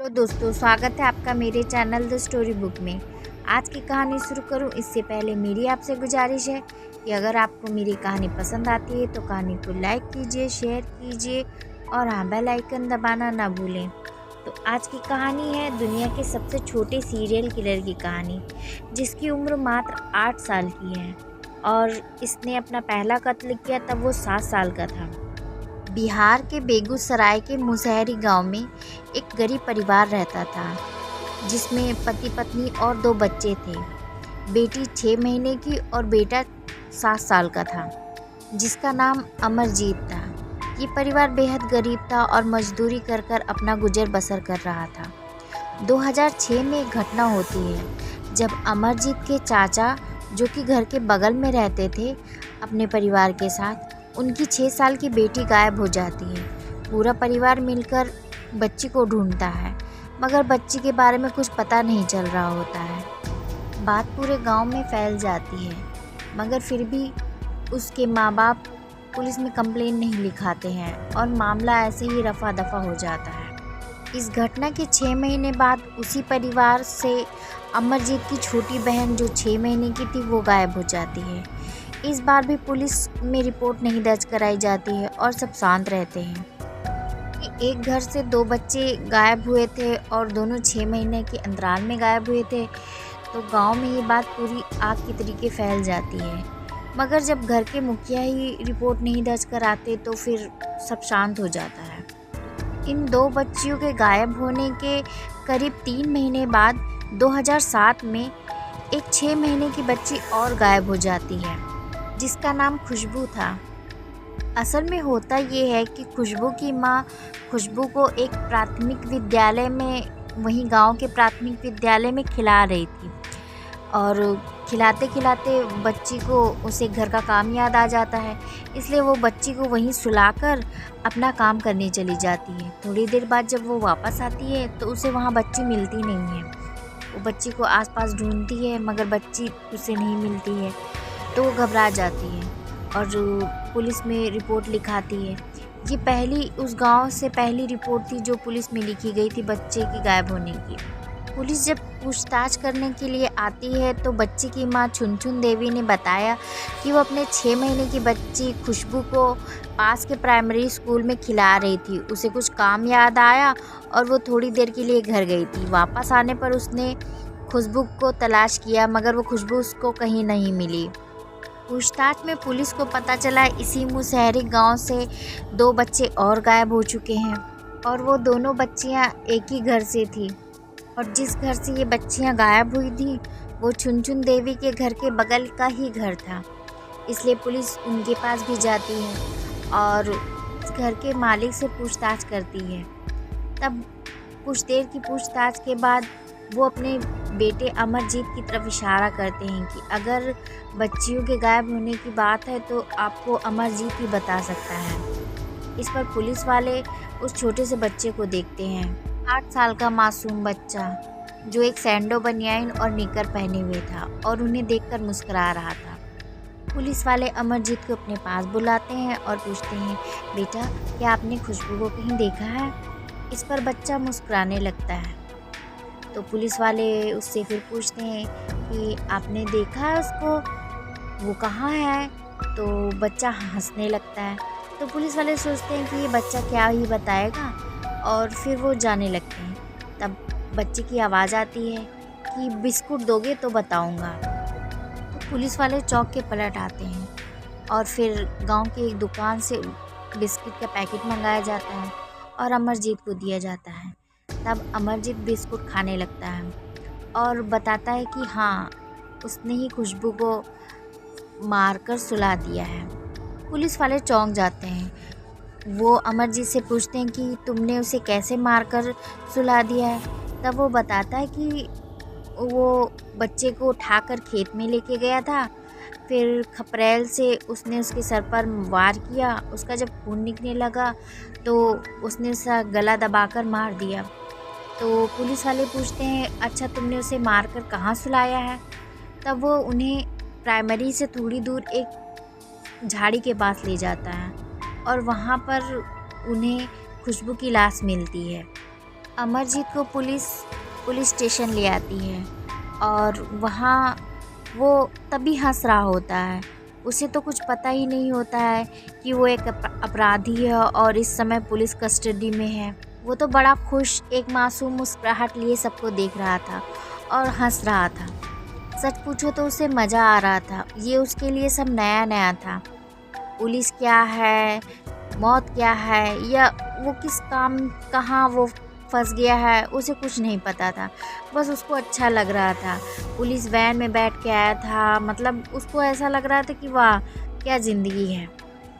तो दोस्तों, स्वागत है आपका मेरे चैनल द स्टोरी बुक में। आज की कहानी शुरू करूं इससे पहले मेरी आपसे गुजारिश है कि अगर आपको मेरी कहानी पसंद आती है तो कहानी को लाइक कीजिए, शेयर कीजिए और हाँ, बेल आइकन दबाना ना भूलें। तो आज की कहानी है दुनिया के सबसे छोटे सीरियल किलर की कहानी, जिसकी उम्र मात्र 8 साल की है और इसने अपना पहला कत्ल किया तब वो 7 साल का था। बिहार के बेगूसराय के मुसहरी गांव में एक गरीब परिवार रहता था, जिसमें पति पत्नी और 2 बच्चे थे। बेटी 6 महीने की और बेटा 7 साल का था, जिसका नाम अमरजीत था। ये परिवार बेहद गरीब था और मजदूरी कर कर अपना गुजर बसर कर रहा था। 2006 में एक घटना होती है जब अमरजीत के चाचा, जो कि घर के बगल में रहते थे, अपने परिवार के साथ उनकी 6 साल की बेटी गायब हो जाती है। पूरा परिवार मिलकर बच्ची को ढूंढता है, मगर बच्ची के बारे में कुछ पता नहीं चल रहा होता है। बात पूरे गांव में फैल जाती है, मगर फिर भी उसके माँ बाप पुलिस में कंप्लेन नहीं लिखाते हैं और मामला ऐसे ही रफा दफा हो जाता है। इस घटना के 6 महीने बाद उसी परिवार से अमरजीत की छोटी बहन, जो 6 महीने की थी, वो गायब हो जाती है। इस बार भी पुलिस में रिपोर्ट नहीं दर्ज कराई जाती है और सब शांत रहते हैं। एक घर से 2 बच्चे गायब हुए थे और दोनों 6 महीने के अंतराल में गायब हुए थे, तो गांव में ये बात पूरी आग की तरीके फैल जाती है। मगर जब घर के मुखिया ही रिपोर्ट नहीं दर्ज कराते तो फिर सब शांत हो जाता है। इन 2 बच्चियों के गायब होने के करीब 3 महीने बाद 2007 में एक 6 महीने की बच्ची और गायब हो जाती है, जिसका नाम खुशबू था। असल में होता ये है कि खुशबू की माँ खुशबू को एक प्राथमिक विद्यालय में, वहीं गांव के प्राथमिक विद्यालय में खिला रही थी और खिलाते खिलाते बच्ची को उसे घर का काम याद आ जाता है, इसलिए वो बच्ची को वहीं सुलाकर अपना काम करने चली जाती है। थोड़ी देर बाद जब वो वापस आती है तो उसे वहाँ बच्ची मिलती नहीं है। वो बच्ची को आसपास ढूंढती है, मगर बच्ची उसे नहीं मिलती है, तो वो घबरा जाती है और पुलिस में रिपोर्ट लिखाती है। ये पहली उस गांव से पहली रिपोर्ट थी जो पुलिस में लिखी गई थी बच्चे की गायब होने की। पुलिस जब पूछताछ करने के लिए आती है तो बच्ची की मां छुनछुन देवी ने बताया कि वो अपने 6 महीने की बच्ची खुशबू को पास के प्राइमरी स्कूल में खिला रही थी। उसे कुछ काम याद आया और वो थोड़ी देर के लिए घर गई थी। वापस आने पर उसने खुशबू को तलाश किया, मगर वो खुशबू उसको कहीं नहीं मिली। पूछताछ में पुलिस को पता चला इसी मुसहरी गांव से 2 बच्चे और गायब हो चुके हैं और वो दोनों बच्चियां एक ही घर से थी। और जिस घर से ये बच्चियां गायब हुई थी वो छुनछुन देवी के घर के बगल का ही घर था, इसलिए पुलिस उनके पास भी जाती है और उस घर के मालिक से पूछताछ करती है। तब कुछ देर की पूछताछ के बाद वो अपने बेटे अमरजीत की तरफ इशारा करते हैं कि अगर बच्चियों के गायब होने की बात है तो आपको अमरजीत ही बता सकता है। इस पर पुलिस वाले उस छोटे से बच्चे को देखते हैं, 8 साल का मासूम बच्चा, जो एक सैंडो बनियान और निकर पहने हुए था और उन्हें देखकर मुस्कुरा रहा था। पुलिस वाले अमरजीत को अपने पास बुलाते हैं और पूछते हैं, बेटा, क्या आपने खुशबू को कहीं देखा है? इस पर बच्चा मुस्कुराने लगता है। तो पुलिस वाले उससे फिर पूछते हैं कि आपने देखा है उसको, वो कहाँ है? तो बच्चा हंसने लगता है। तो पुलिस वाले सोचते हैं कि ये बच्चा क्या ही बताएगा और फिर वो जाने लगते हैं। तब बच्चे की आवाज़ आती है कि बिस्कुट दोगे तो बताऊंगा। तो पुलिस वाले चौंक के पलट आते हैं और फिर गांव की एक दुकान से बिस्किट का पैकेट मंगाया जाता है और अमरजीत को दिया जाता है। तब अमरजीत बिस्कुट खाने लगता है और बताता है कि हाँ, उसने ही खुशबू को मारकर सुला दिया है। पुलिस वाले चौंक जाते हैं। वो अमरजीत से पूछते हैं कि तुमने उसे कैसे मारकर सुला दिया है? तब वो बताता है कि वो बच्चे को उठाकर खेत में लेके गया था, फिर खपरेल से उसने उसके सर पर वार किया। उसका जब खून निकलने लगा तो उसने उसका गला दबाकर मार दिया। तो पुलिस वाले पूछते हैं, अच्छा, तुमने उसे मारकर कहाँ सुलाया है? तब वो उन्हें प्राइमरी से थोड़ी दूर एक झाड़ी के पास ले जाता है और वहाँ पर उन्हें खुशबू की लाश मिलती है। अमरजीत को पुलिस स्टेशन ले आती है और वहाँ वो तभी हंस रहा होता है। उसे तो कुछ पता ही नहीं होता है कि वो एक अपराधी है और इस समय पुलिस कस्टडी में है। वो तो बड़ा खुश एक मासूम मुस्कुराहट लिए सबको देख रहा था और हंस रहा था। सच पूछो तो उसे मज़ा आ रहा था। ये उसके लिए सब नया नया था। पुलिस क्या है, मौत क्या है, या वो किस काम कहाँ वो फंस गया है, उसे कुछ नहीं पता था। बस उसको अच्छा लग रहा था। पुलिस वैन में बैठ के आया था, मतलब उसको ऐसा लग रहा था कि वाह क्या ज़िंदगी है।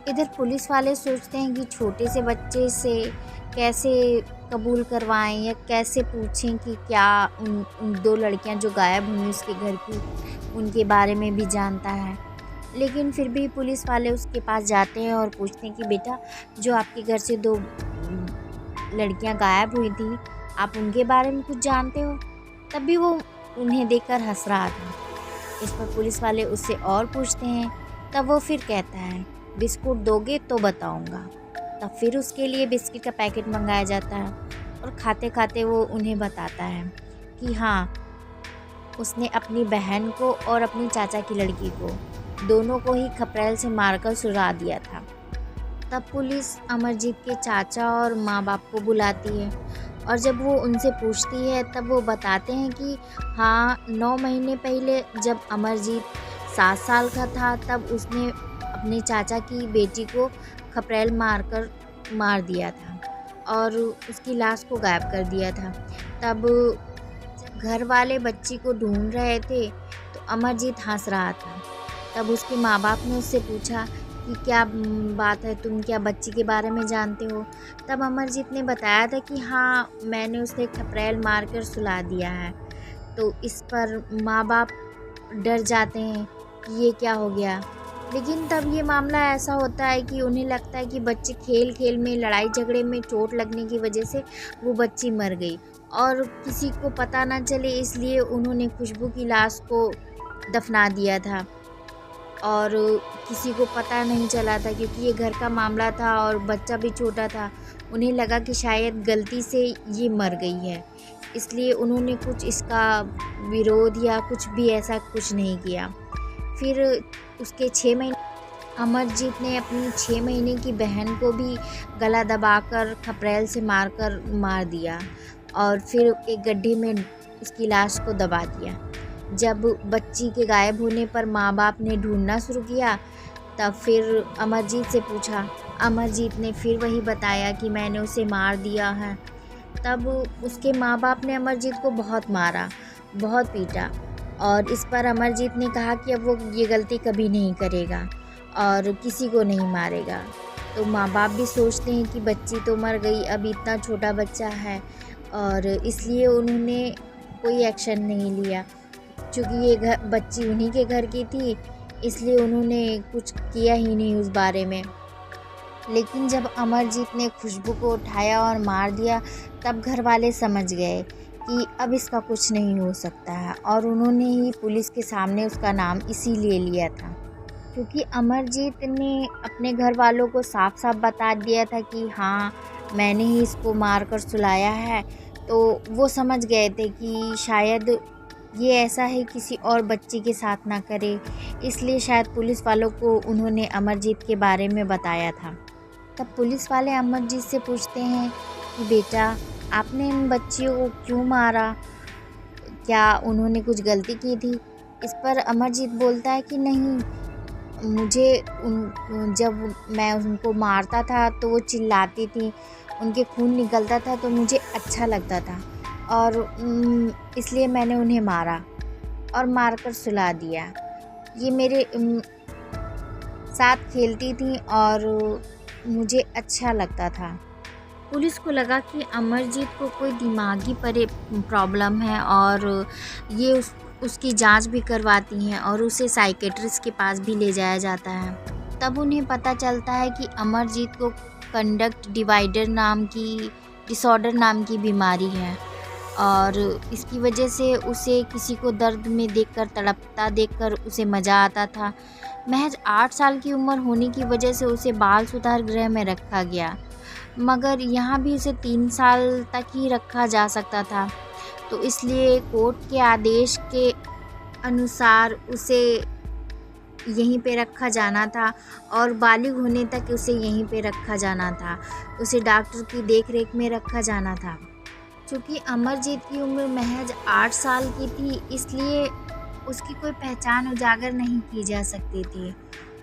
इधर पुलिस वाले सोचते हैं कि छोटे से बच्चे से कैसे कबूल करवाएं या कैसे पूछें कि क्या उन दो लड़कियां जो गायब हुई उसके घर की, उनके बारे में भी जानता है। लेकिन फिर भी पुलिस वाले उसके पास जाते हैं और पूछते हैं कि बेटा, जो आपके घर से दो लड़कियां गायब हुई थी, आप उनके बारे में कुछ जानते हो? तब भी वो उन्हें देखकर हंस रहा था। इस पर पुलिस वाले उससे और पूछते हैं। तब वो फिर कहता है, बिस्कुट दोगे तो बताऊंगा। तब फिर उसके लिए बिस्किट का पैकेट मंगाया जाता है और खाते खाते वो उन्हें बताता है कि हाँ, उसने अपनी बहन को और अपनी चाचा की लड़की को, दोनों को ही खपरेल से मारकर सुला दिया था। तब पुलिस अमरजीत के चाचा और माँ बाप को बुलाती है और जब वो उनसे पूछती है तब वो बताते हैं कि हाँ, 9 महीने पहले जब अमरजीत 7 साल का था तब उसने अपने चाचा की बेटी को खपरेल मार दिया था और उसकी लाश को गायब कर दिया था। तब घर वाले बच्ची को ढूंढ रहे थे तो अमरजीत हंस रहा था। तब उसके माँ बाप ने उससे पूछा कि क्या बात है, तुम क्या बच्ची के बारे में जानते हो? तब अमरजीत ने बताया था कि हाँ, मैंने उसे खपरेल मारकर सुला दिया है। तो इस पर माँ बाप डर जाते हैं कि ये क्या हो गया। लेकिन तब ये मामला ऐसा होता है कि उन्हें लगता है कि बच्चे खेल खेल में लड़ाई झगड़े में चोट लगने की वजह से वो बच्ची मर गई और किसी को पता ना चले, इसलिए उन्होंने खुशबू की लाश को दफना दिया था और किसी को पता नहीं चला था क्योंकि ये घर का मामला था और बच्चा भी छोटा था। उन्हें लगा कि शायद गलती से ये मर गई है, इसलिए उन्होंने कुछ इसका विरोध या कुछ भी ऐसा कुछ नहीं किया। फिर उसके 6 महीने अमरजीत ने अपनी 6 महीने की बहन को भी गला दबाकर खपरेल से मार दिया और फिर एक गड्ढे में उसकी लाश को दबा दिया। जब बच्ची के गायब होने पर माँ बाप ने ढूंढना शुरू किया तब फिर अमरजीत से पूछा। अमरजीत ने फिर वही बताया कि मैंने उसे मार दिया है। तब उसके माँ बाप ने अमरजीत को बहुत मारा, बहुत पीटा और इस पर अमरजीत ने कहा कि अब वो ये गलती कभी नहीं करेगा और किसी को नहीं मारेगा। तो माँ बाप भी सोचते हैं कि बच्ची तो मर गई, अब इतना छोटा बच्चा है और इसलिए उन्होंने कोई एक्शन नहीं लिया। क्योंकि ये बच्ची उन्हीं के घर की थी, इसलिए उन्होंने कुछ किया ही नहीं उस बारे में। लेकिन जब अमरजीत ने खुशबू को उठाया और मार दिया तब घर वाले समझ गए कि अब इसका कुछ नहीं हो सकता है और उन्होंने ही पुलिस के सामने उसका नाम इसीलिए लिया था क्योंकि अमरजीत ने अपने घर वालों को साफ साफ बता दिया था कि हाँ, मैंने ही इसको मारकर सुलाया है। तो वो समझ गए थे कि शायद ये ऐसा है किसी और बच्ची के साथ ना करे, इसलिए शायद पुलिस वालों को उन्होंने अमरजीत के बारे में बताया था। तब पुलिस वाले अमरजीत से पूछते हैं कि बेटा, आपने इन बच्चियों को क्यों मारा? क्या उन्होंने कुछ गलती की थी? इस पर अमरजीत बोलता है कि नहीं, जब मैं उनको मारता था तो वो चिल्लाती थी, उनके खून निकलता था तो मुझे अच्छा लगता था और इसलिए मैंने उन्हें मारा और मारकर सुला दिया। ये मेरे साथ खेलती थी और मुझे अच्छा लगता था। पुलिस को लगा कि अमरजीत को कोई दिमागी प्रॉब्लम है और ये उसकी जांच भी करवाती हैं और उसे साइकेट्रिस्ट के पास भी ले जाया जाता है। तब उन्हें पता चलता है कि अमरजीत को कंडक्ट डिसऑर्डर नाम की बीमारी है और इसकी वजह से उसे किसी को दर्द में देखकर, तड़पता देखकर उसे मज़ा आता था। महज 8 साल की उम्र होने की वजह से उसे बाल सुधार गृह में रखा गया। मगर यहाँ भी उसे 3 साल तक ही रखा जा सकता था। तो इसलिए कोर्ट के आदेश के अनुसार उसे यहीं पे रखा जाना था और बालिग होने तक उसे यहीं पे रखा जाना था। उसे डॉक्टर की देख-रेख में रखा जाना था। चूँकि अमरजीत की उम्र महज 8 साल की थी, इसलिए उसकी कोई पहचान उजागर नहीं की जा सकती थी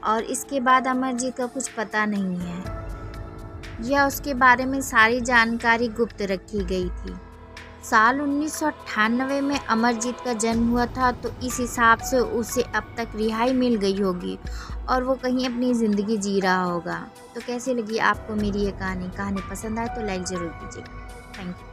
और इसके बाद अमरजीत का कुछ पता नहीं है या उसके बारे में सारी जानकारी गुप्त रखी गई थी। साल 1998 में अमरजीत का जन्म हुआ था, तो इस हिसाब से उसे अब तक रिहाई मिल गई होगी और वो कहीं अपनी ज़िंदगी जी रहा होगा। तो कैसी लगी आपको मेरी ये कहानी? कहानी पसंद आए तो लाइक ज़रूर कीजिएगा। Thank you.